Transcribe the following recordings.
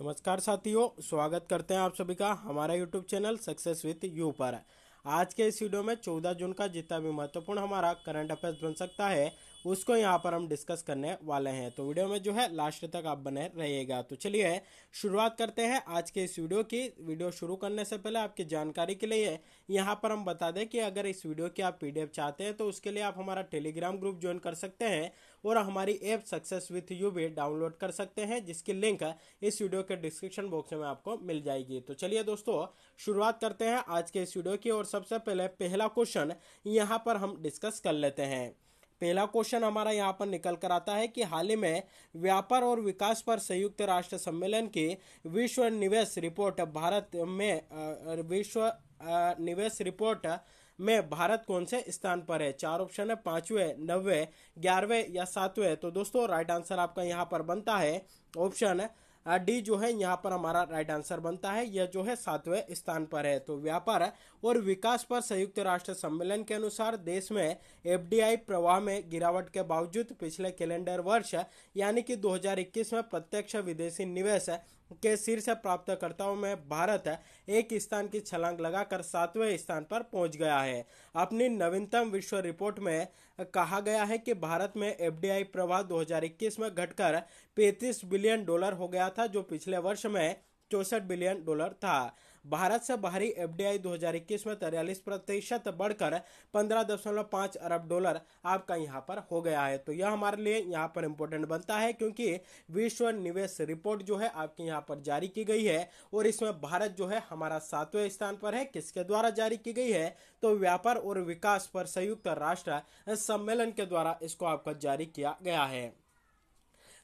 नमस्कार साथियों, स्वागत करते हैं आप सभी का हमारा YouTube channel success with you पर। आज के इस वीडियो में 14 जून का जितना भी महत्वपूर्ण हमारा करंट अफेयर्स बन सकता है उसको यहाँ पर हम डिस्कस करने वाले हैं। तो वीडियो में जो है लास्ट तक आप बने रहिएगा। तो चलिए शुरुआत करते हैं आज के इस वीडियो की। वीडियो शुरू करने से पहले आपकी जानकारी के लिए यहाँ पर हम बता दें कि अगर इस वीडियो की आप पीडीएफ चाहते हैं तो उसके लिए आप हमारा टेलीग्राम ग्रुप ज्वाइन कर सकते हैं और हमारी ऐप सक्सेस विथ यू भी डाउनलोड कर सकते हैं, जिसकी लिंक इस वीडियो के डिस्क्रिप्शन बॉक्स में आपको मिल जाएगी। तो चलिए दोस्तों शुरुआत करते हैं आज के इस वीडियो की। और सबसे पहले पहला क्वेश्चन यहाँ पर हम डिस्कस कर लेते हैं। पहला क्वेश्चन हमारा यहाँ पर निकल कर आता है कि हाल ही में व्यापार और विकास पर संयुक्त राष्ट्र सम्मेलन की विश्व निवेश रिपोर्ट में भारत कौन से स्थान पर है। चार ऑप्शन है, 5वें, 9वें, 11वें या 7वें। तो दोस्तों राइट आंसर आपका यहाँ पर बनता है ऑप्शन डी जो है यहाँ पर हमारा राइट आंसर बनता है। यह जो है 7वें स्थान पर है। तो व्यापार और विकास पर संयुक्त राष्ट्र सम्मेलन के अनुसार देश में एफडीआई प्रवाह में गिरावट के बावजूद पिछले कैलेंडर वर्ष यानी कि 2021 में प्रत्यक्ष विदेशी निवेश के शीर्ष प्राप्तकर्ताओं में भारत एक स्थान की छलांग लगाकर 7वें स्थान पर पहुंच गया है। अपनी नवीनतम विश्व रिपोर्ट में कहा गया है कि भारत में एफडीआई प्रवाह 2021 में घटकर $35 बिलियन हो गया था, जो पिछले वर्ष में $64 बिलियन था। भारत से बाहरी एफडीआई 2021 में 43% बढ़कर $15.5 अरब आपका यहाँ पर हो गया है। तो यह हमारे लिए यहाँ पर इम्पोर्टेंट बनता है क्योंकि विश्व निवेश रिपोर्ट जो है आपके यहाँ पर जारी की गई है और इसमें भारत जो है हमारा 7वें स्थान पर है। किसके द्वारा जारी की गई है? तो व्यापार और विकास पर संयुक्त राष्ट्र सम्मेलन के द्वारा इसको आपका जारी किया गया है।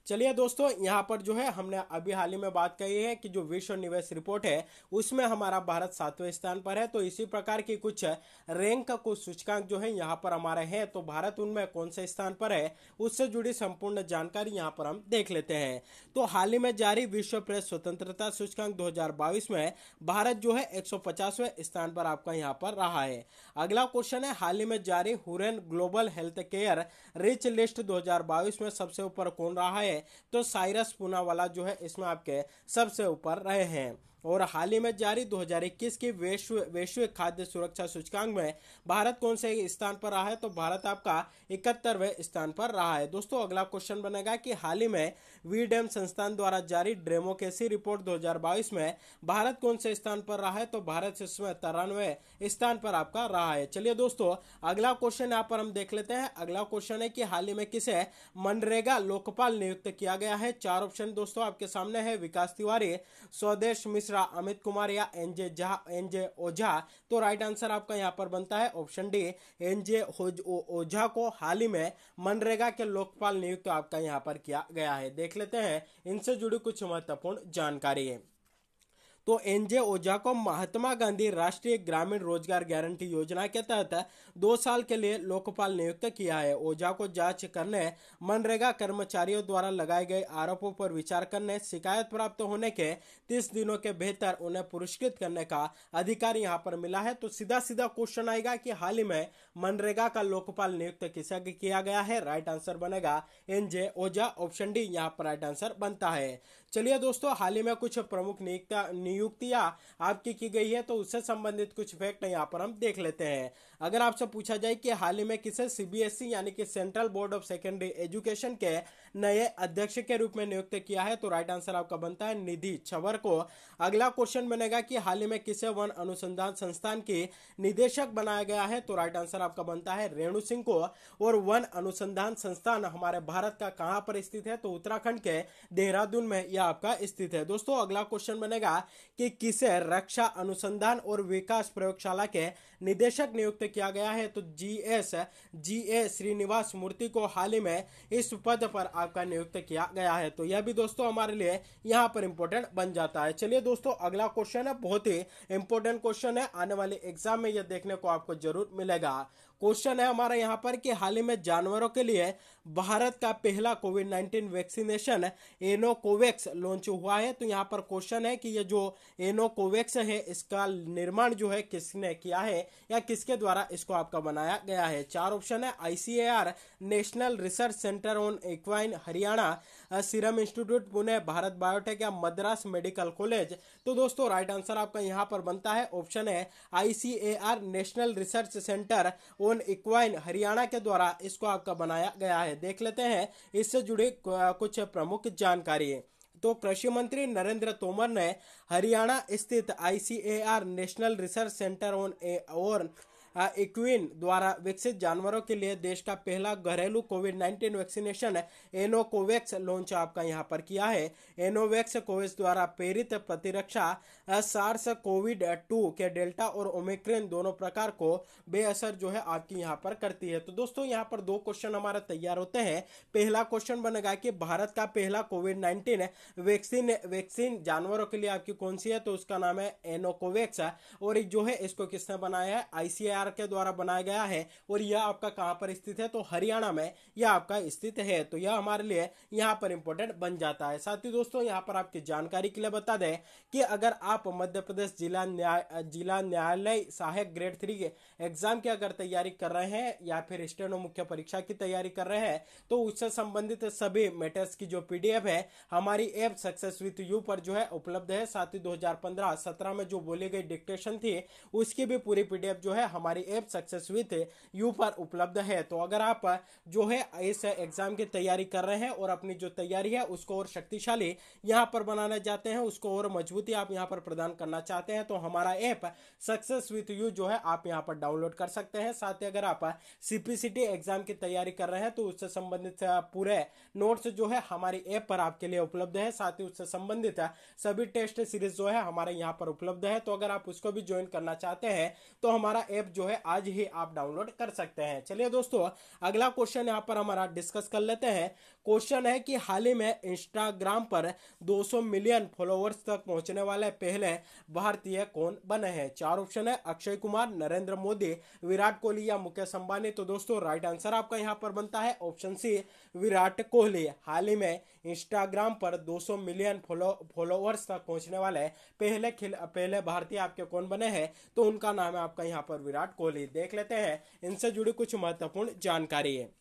चलिए दोस्तों यहाँ पर जो है हमने अभी हाल ही में बात कही है कि जो विश्व निवेश रिपोर्ट है उसमें हमारा भारत 7वें स्थान पर है। तो इसी प्रकार की कुछ रैंक कुछ सूचकांक जो है यहाँ पर हमारे हैं, तो भारत उनमें कौन से स्थान पर है उससे जुड़ी संपूर्ण जानकारी यहाँ पर हम देख लेते हैं। तो हाल ही में जारी विश्व प्रेस स्वतंत्रता सूचकांक 2022 में भारत जो है 150वें स्थान पर आपका यहाँ पर रहा है। अगला क्वेश्चन है, हाल ही में जारी Hurain global health care rich list 2022 में सबसे ऊपर कौन रहा है? तो साइरस पूनावाला जो है इसमें आपके सबसे ऊपर रहे हैं। और हाल ही में जारी 2021 की वैश्विक खाद्य सुरक्षा सूचकांक में भारत कौन से स्थान पर रहा है? तो भारत आपका 71वें स्थान पर रहा है। दोस्तों अगला क्वेश्चन बनेगा कि हाल ही में वीडेम संस्थान द्वारा जारी डेमोक्रेसी रिपोर्ट 2022 में भारत कौन से स्थान पर रहा है? तो भारत इसमें 93वें स्थान पर आपका रहा है। चलिए दोस्तों अगला क्वेश्चन यहाँ पर हम देख लेते हैं। अगला क्वेश्चन है कि हाल ही में किसे मनरेगा लोकपाल नियुक्त किया गया है? चार ऑप्शन दोस्तों आपके सामने है, विकास तिवारी, स्वदेश मिश्रा, अमित कुमार या एनजे ओझा। तो राइट आंसर आपका यहाँ पर बनता है ऑप्शन डी, एनजे ओझा को हाल ही में मनरेगा के लोकपाल नियुक्त आपका यहाँ पर किया गया है। देख लेते हैं इनसे जुड़ी कुछ महत्वपूर्ण जानकारी है। तो एनजे ओझा को महात्मा गांधी राष्ट्रीय ग्रामीण रोजगार गारंटी योजना के तहत 2 साल के लिए लोकपाल नियुक्त किया है। ओझा को जांच करने, मनरेगा कर्मचारियों द्वारा लगाए गए आरोपों पर विचार करने, शिकायत प्राप्त होने के 30 दिनों के भीतर उन्हें पुरस्कृत करने का अधिकार यहाँ पर मिला है। तो सीधा सीधा क्वेश्चन आएगा कि हाल ही में मनरेगा का लोकपाल नियुक्त किसे किया गया है? राइट आंसर बनेगा एनजे ओझा, ऑप्शन डी यहाँ पर राइट आंसर बनता है। चलिए दोस्तों हाल ही में कुछ प्रमुख नियुक्तियां आपकी की गई है, तो उससे संबंधित कुछ फैक्ट यहाँ पर हम देख लेते हैं। अगर आपसे पूछा जाए कि हाल ही में किसे सीबीएसई यानी कि central board of secondary education के नए अध्यक्ष के रूप में नियुक्त किया है? तो राइट आंसर आपका बनता है निधि छवर को। अगला क्वेश्चन बनेगा कि हाल ही में किसे वन अनुसंधान संस्थान की निदेशक बनाया गया है? तो राइट आंसर आपका बनता है रेणु सिंह को। और वन अनुसंधान संस्थान हमारे भारत का कहां पर स्थित है? तो उत्तराखंड के देहरादून में यह आपका स्थित है। दोस्तों अगला क्वेश्चन बनेगा कि किसे रक्षा अनुसंधान और विकास प्रयोगशाला के निदेशक नियुक्त किया गया है? तो जी ए श्रीनिवास मूर्ति को हाल ही में इस पद पर आपका नियुक्त किया गया है। तो यह भी दोस्तों हमारे लिए यहाँ पर इंपॉर्टेंट बन जाता है। चलिए दोस्तों अगला क्वेश्चन है, बहुत ही इंपॉर्टेंट क्वेश्चन है, आने वाले एग्जाम में यह देखने को आपको जरूर मिलेगा। क्वेश्चन है हमारा यहाँ पर कि हाल ही में जानवरों के लिए भारत का पहला कोविड-19 वैक्सीनेशन एनोकोवैक्स लॉन्च हुआ है। तो यहाँ पर क्वेश्चन है कि ये जो एनोकोवैक्स है इसका निर्माण जो है किसने किया है या किसके द्वारा इसको आपका बनाया गया है? चार ऑप्शन है, ICAR, national research centre on equine Haryana, serum institute Pune, Bharat biotech या मद्रास मेडिकल कॉलेज? तो दोस्तों राइट आंसर आपका यहाँ पर बनता है ऑप्शन है ICAR, national research centre on equine, Haryana के द्वारा इसको आपका बनाया गया है। देख लेते हैं इससे जुड़ी कुछ प्रमुख जानकारी। तो कृषि मंत्री नरेंद्र तोमर ने हरियाणा स्थित ICAR, national research centre on equine द्वारा विकसित जानवरों के लिए देश का पहला घरेलू कोविड-19 वैक्सीनेशन एनोकोवैक्स लॉन्च आपका यहाँ पर किया है। एनोवैक्स कोवैक्स द्वारा प्रेरित प्रतिरक्षा सार्स कोविड-2 के डेल्टा और ओमिक्रॉन दोनों प्रकार को बेअसर जो है आपकी यहाँ पर करती है। तो दोस्तों यहाँ पर दो क्वेश्चन हमारा तैयार होते हैं। पहला क्वेश्चन बनेगा कि भारत का पहला कोविड-19 वैक्सीन जानवरों के लिए आपकी कौन सी है? तो उसका नाम है एनोकोवैक्स, और जो है इसको किसने बनाया है? ICAR के द्वारा बनाया गया है। और यह आपका कहां पर स्थित है? तो हरियाणा में यह आपका स्थित है। तो यह हमारे लिए यहां पर इंपॉर्टेंट बन जाता है। साथ ही दोस्तों यहां पर आपकी जानकारी के लिए बता दें कि अगर आप मध्य प्रदेश जिला न्यायालय सहायक ग्रेड 3 के एग्जाम की अगर तैयारी कर रहे हैं या फिर स्टेनो मुख्य परीक्षा की तैयारी कर रहे हैं तो उससे संबंधित सभी मैटर्स की जो PDF है हमारी ऐप सक्सेस विद यू पर जो है उपलब्ध है। साथ ही 2015-17 में जो बोली गई डिक्टेशन थी उसकी भी पूरी PDF जो है हमारी ऐप सक्सेस विद यू पर उपलब्ध है। तो अगर आप जो है इस एग्जाम की तैयारी कर रहे हैं और अपनी जो तैयारी है उसको और शक्तिशाली यहाँ पर बनाना चाहते हैं, उसको और मजबूती आप यहाँ पर प्रदान करना चाहते हैं, तो हमारा ऐप सक्सेस विद यू जो है आप यहाँ पर डाउनलोड कर सकते हैं। साथ ही अगर आप CPCT एग्जाम की तैयारी कर रहे हैं तो उससे संबंधित पूरे नोट्स जो है हमारी ऐप पर आपके लिए उपलब्ध है। साथ ही उससे संबंधित सभी टेस्ट सीरीज जो है हमारे यहाँ पर उपलब्ध है। तो अगर आप उसको भी ज्वाइन करना चाहते हैं तो हमारा ऐप जो है आज ही आप डाउनलोड कर सकते हैं। चलिए दोस्तों अगला क्वेश्चन यहाँ पर हमारा डिस्कस कर लेते हैं। क्वेश्चन है कि हाल ही में इंस्टाग्राम पर 200 मिलियन फॉलोअर्स तक पहुंचने वाले पहले भारतीय कौन बने हैं? चार ऑप्शन है अक्षय कुमार, नरेंद्र मोदी, विराट कोहली या मुकेश अंबानी। तो दोस्तों राइट आंसर आपका यहाँ पर बनता है ऑप्शन सी, विराट कोहली। हाल ही में इंस्टाग्राम पर 200 मिलियन फॉलोअर्स तक पहुंचने वाले पहले भारतीय आपके कौन बने हैं? तो उनका नाम है आपका यहाँ पर विराट कोहली। देख लेते हैं इनसे जुड़ी कुछ महत्वपूर्ण जानकारी है।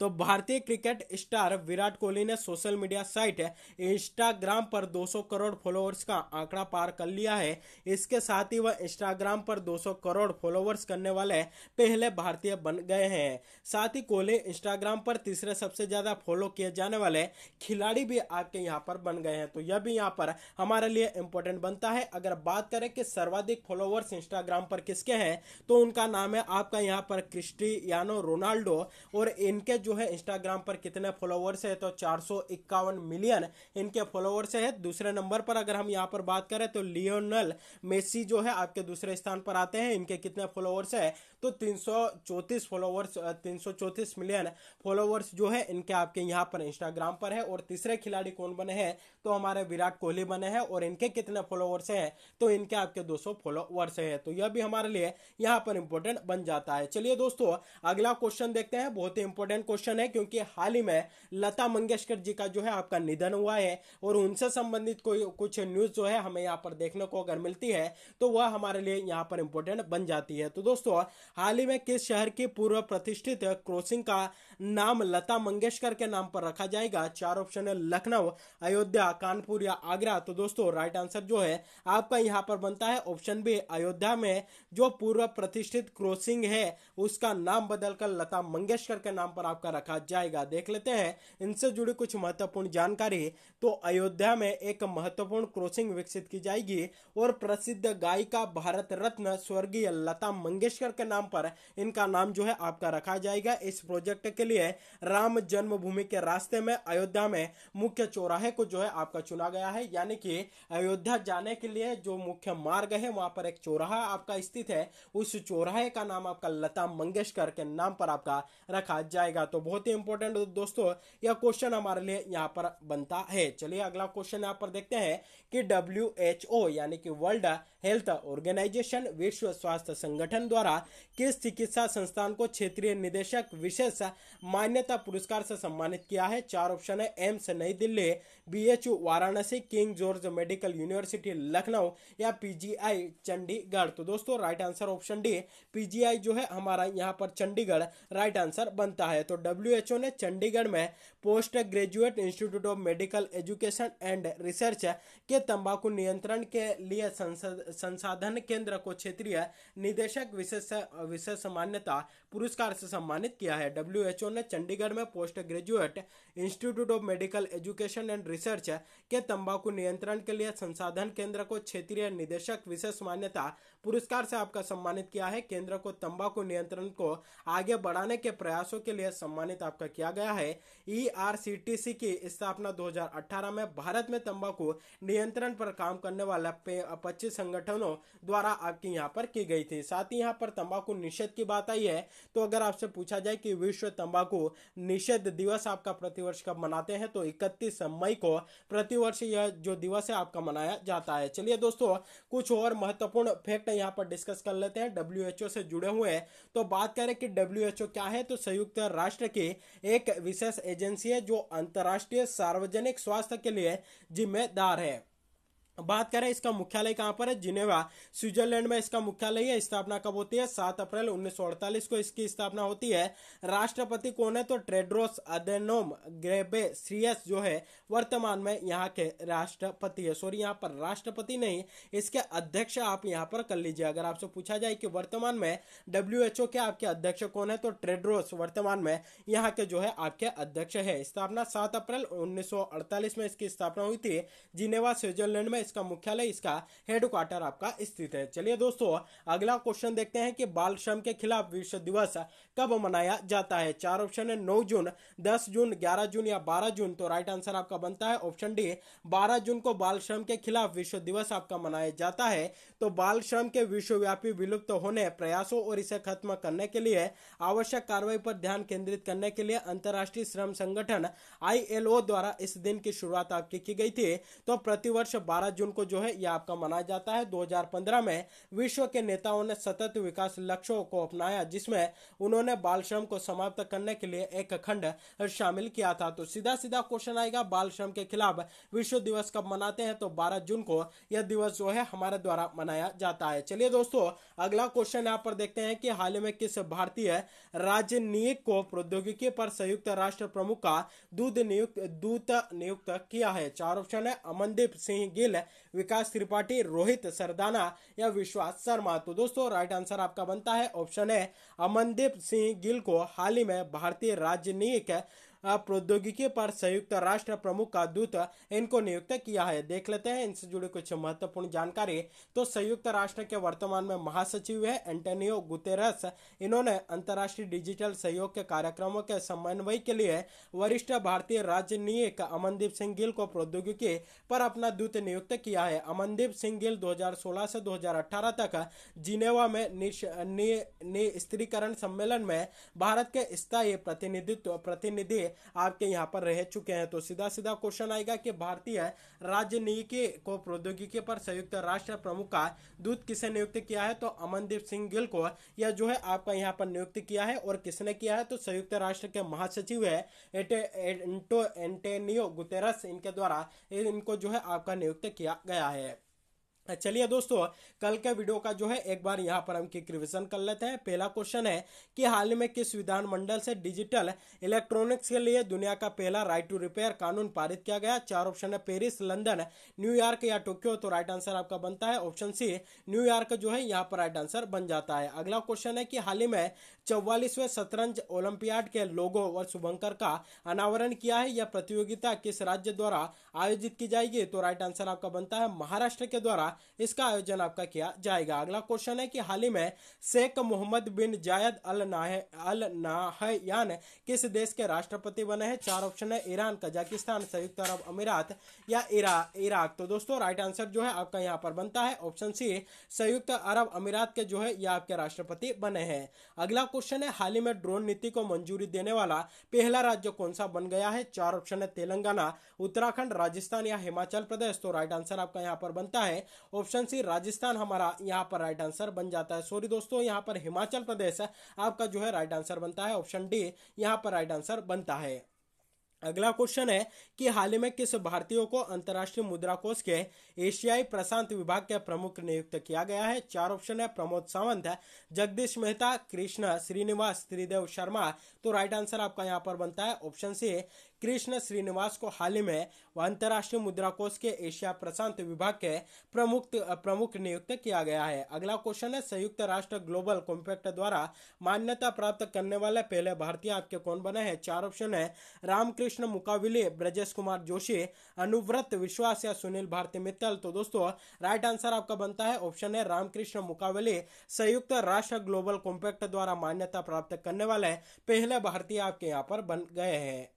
तो भारतीय क्रिकेट स्टार विराट कोहली ने सोशल मीडिया साइट इंस्टाग्राम पर 200 करोड़ फॉलोअर्स का आंकड़ा पार कर लिया है। इसके साथ ही वह इंस्टाग्राम पर 200 करोड़ फॉलोअर्स करने वाले पहले भारतीय बन गए हैं। साथ ही कोहली इंस्टाग्राम पर तीसरे सबसे ज्यादा फॉलो किए जाने वाले खिलाड़ी भी आपके यहाँ पर बन गए हैं। तो यह भी यहाँ पर हमारे लिए इंपॉर्टेंट बनता है। अगर बात करें कि सर्वाधिक फॉलोअर्स इंस्टाग्राम पर किसके हैं तो उनका नाम है आपका यहाँ पर क्रिस्टियानो रोनाल्डो। और इनके जो है इंस्टाग्राम पर कितने फॉलोवर्स है? तो 451 मिलियन इनके फॉलोवर्स है। दूसरे नंबर पर अगर हम यहाँ पर बात करें तो लियोनेल मेसी जो है आपके दूसरे स्थान पर आते हैं। इनके कितने फॉलोवर्स है? तो 334 मिलियन फॉलोवर्स जो है इनके आपके यहाँ पर इंस्टाग्राम पर है। और तीसरे खिलाड़ी कौन बने हैं? तो हमारे विराट कोहली बने हैं। और इनके कितने फॉलोवर्स हैं? तो इनके आपके 200 फॉलोवर्स है। तो यह भी हमारे लिए यहाँ पर इंपॉर्टेंट बन जाता है। चलिए दोस्तों अगला क्वेश्चन देखते हैं। बहुत ही इंपॉर्टेंट क्वेश्चन है क्योंकि हाल ही में लता मंगेशकर जी का जो है आपका निधन हुआ है और उनसे संबंधित कोई कुछ न्यूज जो है हमें यहाँ पर देखने को अगर मिलती है तो वह हमारे लिए यहाँ पर इंपॉर्टेंट बन जाती है। तो दोस्तों हाल ही में किस शहर की पूर्व प्रतिष्ठित क्रॉसिंग का नाम लता मंगेशकर के नाम पर रखा जाएगा? चार ऑप्शन है लखनऊ, अयोध्या, कानपुर या आगरा। तो दोस्तों राइट आंसर जो है आपका यहाँ पर बनता है ऑप्शन बी, अयोध्या में जो पूर्व प्रतिष्ठित क्रॉसिंग है उसका नाम बदलकर लता मंगेशकर के नाम पर आपका रखा जाएगा। देख लेते हैं इनसे जुड़ी कुछ महत्वपूर्ण जानकारी। तो अयोध्या में एक महत्वपूर्ण क्रॉसिंग विकसित की जाएगी और प्रसिद्ध गायिका भारत रत्न स्वर्गीय लता मंगेशकर के नाम पर इनका नाम जो है आपका रखा जाएगा। इस प्रोजेक्ट के लिए राम जन्मभूमि के रास्ते में अयोध्या में मुख्य चौराहे को जो है आपका चुना गया है। यानी कि अयोध्या जाने के लिए जो मुख्य मार्ग है वहां पर एक चौराहा आपका स्थित है, उस चौराहे का नाम आपका लता मंगेशकर के नाम पर आपका रखा जाएगा। तो बहुत ही इंपॉर्टेंट दोस्तों यह क्वेश्चन हमारे लिए यहाँ पर बनता है। चलिए अगला क्वेश्चन यहाँ पर देखते हैं कि WHO यानी कि वर्ल्ड हेल्थ ऑर्गेनाइजेशन, विश्व स्वास्थ्य संगठन द्वारा किस चिकित्सा संस्थान को क्षेत्रीय निदेशक विशेष मान्यता पुरस्कार से सम्मानित किया है? चार ऑप्शन है, एम्स नई Delhi, BHU Varanasi, king George medical university Lucknow या पीजीआई चंडीगढ़। तो दोस्तों right answer option D, PGI जो है हमारा यहाँ पर चंडीगढ़ राइट आंसर बनता है। तो डब्ल्यूएचओ ने चंडीगढ़ में post graduate institute of medical education and research के तंबाकू नियंत्रण के लिए संसाधन केंद्र को क्षेत्रीय निदेशक विशेष मान्यता पुरस्कार से सम्मानित किया है। डब्ल्यूएचओ ने चंडीगढ़ में post graduate institute of medical education and research के तंबाकू नियंत्रण के लिए संसाधन केंद्र को क्षेत्रीय निदेशक विशेष मान्यता पुरस्कार से आपका सम्मानित किया है। केंद्र को तंबाकू नियंत्रण को आगे बढ़ाने के प्रयासों के लिए सम्मानित आपका किया गया है। ईआरसीटीसी की स्थापना 2018 में भारत में तंबाकू नियंत्रण पर काम करने वाला 25 संगठनों द्वारा आपकी यहाँ पर की गई थी। साथ ही यहाँ पर तंबाकू निषेध की बात आई है, तो अगर आपसे पूछा जाए कि विश्व तंबाकू निषेध दिवस आपका प्रतिवर्ष कब मनाते हैं, तो 31 मई को प्रतिवर्ष यह जो दिवस है आपका मनाया जाता है। चलिए दोस्तों कुछ और महत्वपूर्ण फैक्ट यहाँ पर डिस्कस कर लेते हैं डब्ल्यूएचओ से जुड़े हुए। तो बात करें कि डब्ल्यूएचओ क्या है, तो संयुक्त राष्ट्र की एक विशेष एजेंसी है जो अंतर्राष्ट्रीय सार्वजनिक स्वास्थ्य के लिए जिम्मेदार है। बात करें इसका मुख्यालय कहां पर है, जिनेवा स्विट्जरलैंड में इसका मुख्यालय है। स्थापना कब होती है? 7 अप्रैल 1948 को इसकी स्थापना होती है। राष्ट्रपति कौन है? तो टेड्रोस अधेनोम घेब्रेयेसस जो है वर्तमान में यहाँ के राष्ट्रपति है। सॉरी यहाँ पर राष्ट्रपति नहीं, इसके अध्यक्ष आप यहाँ पर कर लीजिए। अगर आपसे पूछा जाए कि वर्तमान में डब्ल्यूएचओ के आपके अध्यक्ष कौन है, तो टेड्रोस वर्तमान में यहाँ के जो है आपके अध्यक्ष है। स्थापना 7 अप्रैल 1948 में इसकी स्थापना हुई थी। जिनेवा स्विट्जरलैंड में इसका मुख्यालय, इसका हेडक्वार्टर आपका स्थित है। चलिए दोस्तों अगला क्वेश्चन देखते हैं कि बाल श्रम के खिलाफ विश्व दिवस कब मनाया जाता है। चार ऑप्शन है, 9 जून, 10 जून, 11 जून या 12 जून। तो राइट आंसर आपका बनता है ऑप्शन डी, 12 जून को बाल श्रम के खिलाफ विश्व दिवस आपका मनाया जाता है। तो बाल श्रम के विश्वव्यापी विलुप्त होने प्रयासों और इसे खत्म करने के लिए आवश्यक कार्रवाई पर ध्यान केंद्रित करने के लिए अंतर्राष्ट्रीय श्रम संगठन ILO द्वारा इस दिन की शुरुआत आपकी की गई थी। तो प्रतिवर्ष 12 जून को जो है यह आपका मनाया जाता है। 2015 में विश्व के नेताओं ने सतत विकास लक्ष्यों को अपनाया, जिसमें उन्होंने बाल श्रम को समाप्त करने के लिए एक खंड शामिल किया था। तो सीधा सीधा क्वेश्चन आएगा, बाल श्रम के खिलाफ विश्व दिवस कब मनाते हैं? तो 12 जून को यह दिवस जो है हमारे द्वारा मनाया जाता है। चलिए दोस्तों अगला क्वेश्चन यहाँ पर देखते हैं कि हाल ही में किस भारतीय राजनयिक को प्रौद्योगिकी पर संयुक्त राष्ट्र प्रमुख का दूत नियुक्त किया है। चार ऑप्शन है, अमनदीप सिंह गिल, विकास त्रिपाठी, रोहित सरदाना या विश्वास शर्मा। तो दोस्तों राइट आंसर आपका बनता है ऑप्शन है, अमनदीप सिंह गिल को हाल ही में भारतीय राजनयिक प्रौद्योगिकी पर संयुक्त राष्ट्र प्रमुख का दूत इनको नियुक्त किया है। देख लेते हैं इनसे जुड़ी कुछ महत्वपूर्ण जानकारी। तो संयुक्त राष्ट्र के वर्तमान में महासचिव है एंटोनियो गुतेरस। इन्होंने अंतर्राष्ट्रीय डिजिटल सहयोग के कार्यक्रमों के समन्वय के लिए वरिष्ठ भारतीय राजनयिक अमनदीप सिंह गिल को प्रौद्योगिकी पर अपना दूत नियुक्त किया है। अमनदीप सिंह गिल 2016 से 2018 तक जिनेवा में निस्त्रीकरण सम्मेलन में भारत के स्थायी प्रतिनिधि आपके यहाँ पर रह चुके हैं। तो सीधा सीधा क्वेश्चन आएगा कि भारतीय राजनयिकी को प्रौद्योगिकी पर संयुक्त राष्ट्र प्रमुख का दूत किसे नियुक्त किया है? तो अमनदीप सिंह गिल को यह जो है आपका यहाँ पर नियुक्त किया है। और किसने किया है? तो संयुक्त राष्ट्र के महासचिव है एंटोनियो गुतेरस, इनके द्वारा इनको जो है आपका नियुक्त किया गया है। चलिए दोस्तों कल के वीडियो का जो है एक बार यहाँ पर हम क्विक रिवीजन कर लेते हैं। पहला क्वेश्चन है कि हाल में किस विधानमंडल से डिजिटल इलेक्ट्रॉनिक्स के लिए दुनिया का पहला राइट टू रिपेयर कानून पारित किया गया? चार ऑप्शन है, पेरिस, लंदन, न्यूयॉर्क या टोक्यो। तो राइट आंसर आपका बनता है ऑप्शन सी, न्यूयॉर्क जो है यहाँ पर राइट आंसर बन जाता है। अगला क्वेश्चन है कि हाल ही में 44वें शतरंज ओलंपियाड के लोगो व शुभंकर का अनावरण किया है। यह प्रतियोगिता किस राज्य द्वारा आयोजित की जाएगी? तो राइट आंसर आपका बनता है महाराष्ट्र के द्वारा इसका आयोजन आपका किया जाएगा। अगला क्वेश्चन है कि हाल ही में शेख मोहम्मद बिन जायद अल नाहयान किस देश के राष्ट्रपति बने हैं? चार ऑप्शन है, ईरान, कजाकिस्तान, संयुक्त अरब अमीरात या इराक। तो दोस्तों राइट आंसर जो है आपका यहाँ पर बनता है ऑप्शन सी, संयुक्त अरब अमीरात के जो है यह आपके राष्ट्रपति बने हैं। अगला क्वेश्चन है, हाल ही में ड्रोन नीति को मंजूरी देने वाला पहला राज्य कौन सा बन गया है? चार ऑप्शन है, तेलंगाना, उत्तराखंड, राजस्थान या हिमाचल प्रदेश। तो राइट आंसर आपका यहाँ पर बनता है ऑप्शन सी राजस्थान हमारा यहाँ पर राइट आंसर बन जाता है। सॉरी दोस्तों, यहाँ पर हिमाचल प्रदेश आपका जो है राइट आंसर बनता है। ऑप्शन डी यहाँ पर राइट आंसर बनता है। अगला क्वेश्चन है कि हाल ही में किस भारतीय को अंतर्राष्ट्रीय मुद्रा कोष के एशियाई प्रशांत विभाग के प्रमुख नियुक्त किया गया है। चार ऑप्शन है, प्रमोद सावंत है, जगदीश मेहता, कृष्ण श्रीनिवास, त्रिदेव शर्मा। तो राइट आंसर आपका यहाँ पर बनता है ऑप्शन सी, कृष्ण श्रीनिवास को हाल ही में अंतर्राष्ट्रीय मुद्रा कोष के एशिया प्रशांत विभाग के प्रमुख नियुक्त किया गया है। अगला क्वेश्चन है, संयुक्त राष्ट्र ग्लोबल कॉम्पैक्ट द्वारा मान्यता प्राप्त करने वाले पहले भारतीय आपके कौन बने हैं। चार ऑप्शन है, रामकृष्ण मुकाविली, ब्रजेश कुमार जोशी, अनुव्रत विश्वास या सुनील भारती मित्तल। तो दोस्तों राइट आंसर आपका बनता है ऑप्शन है रामकृष्ण मुकाविली, संयुक्त राष्ट्र ग्लोबल कॉम्पैक्ट द्वारा मान्यता प्राप्त करने वाले पहले भारतीय आपके यहाँ पर बन गए हैं।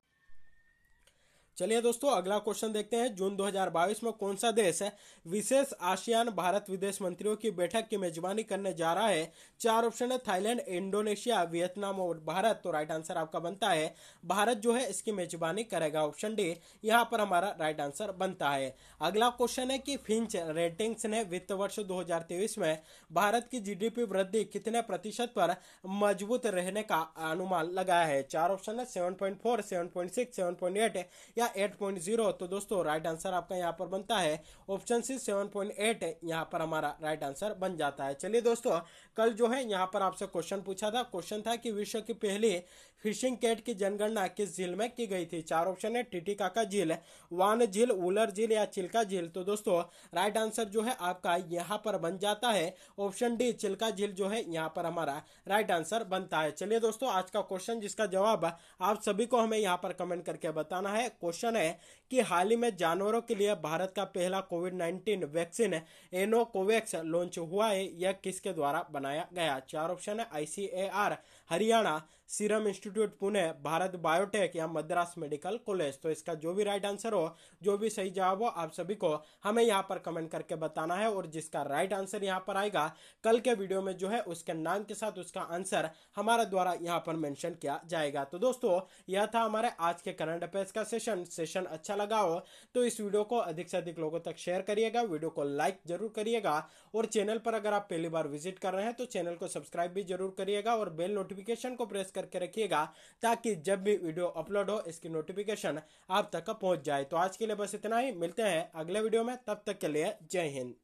चलिए दोस्तों अगला क्वेश्चन देखते हैं। जून 2022 में कौन सा देश है विशेष आसियान भारत विदेश मंत्रियों की बैठक की मेजबानी करने जा रहा है। चार ऑप्शन है, थाईलैंड, इंडोनेशिया, वियतनाम और भारत। तो राइट आंसर आपका बनता है भारत जो है इसकी मेजबानी करेगा। ऑप्शन डी यहाँ पर हमारा राइट आंसर बनता है। अगला क्वेश्चन है कि फिंच रेटिंग्स ने वित्त वर्ष 2023 में भारत की जीडीपी वृद्धि कितने प्रतिशत पर मजबूत रहने का अनुमान लगाया है। चार ऑप्शन है, 7.4, 7.6, 7.8 या 8.0। तो दोस्तों राइट आंसर आपका यहाँ पर बनता है ऑप्शन सी 7.8, यहाँ पर हमारा राइट आंसर बन जाता है। चलिए दोस्तों कल जो है यहाँ पर आपसे क्वेश्चन पूछा था। क्वेश्चन था कि विश्व की पहली फिशिंग कैट की जनगणना किस झील में की गई थी। चार ऑप्शन है, टिटिकाका झील, वान झील, वुलर झील या चिल्का झील। तो दोस्तों राइट आंसर जो है आपका यहाँ पर बन जाता है ऑप्शन डी, चिल्का झील जो है यहाँ पर हमारा राइट आंसर बनता है। चलिए दोस्तों आज का क्वेश्चन जिसका जवाब आप सभी को हमें यहाँ पर कमेंट करके बताना है। क्वेश्चन है कि हाल ही में जानवरों के लिए भारत का पहला कोविड-19 वैक्सीन एनोकोवैक्स लॉन्च हुआ है, यह किसके द्वारा बनाया गया। चार ऑप्शन है, ICAR Haryana, serum institute Pune, Bharat biotech या मद्रास मेडिकल कॉलेज। तो इसका जो भी राइट आंसर हो, जो भी सही जवाब हो, आप सभी को हमें यहाँ पर कमेंट करके बताना है। और जिसका राइट आंसर यहाँ पर आएगा कल के वीडियो में जो है उसके नाम के साथ उसका आंसर हमारे द्वारा यहाँ पर मेंशन किया जाएगा। तो दोस्तों यह था हमारे आज के करंट अफेयर्स का सेशन अच्छा लगा हो तो इस वीडियो को अधिक से अधिक लोगों तक शेयर करिएगा, वीडियो को लाइक जरूर करिएगा और चैनल पर अगर आप पहली बार विजिट कर रहे हैं तो चैनल को सब्सक्राइब भी जरूर करिएगा और बेल नोटिफिकेशन को प्रेस करके रखिएगा ताकि जब भी वीडियो अपलोड हो इसकी नोटिफिकेशन आप तक पहुंच जाए। तो आज के लिए बस इतना ही, मिलते हैं अगले वीडियो में, तब तक के लिए जय हिंद।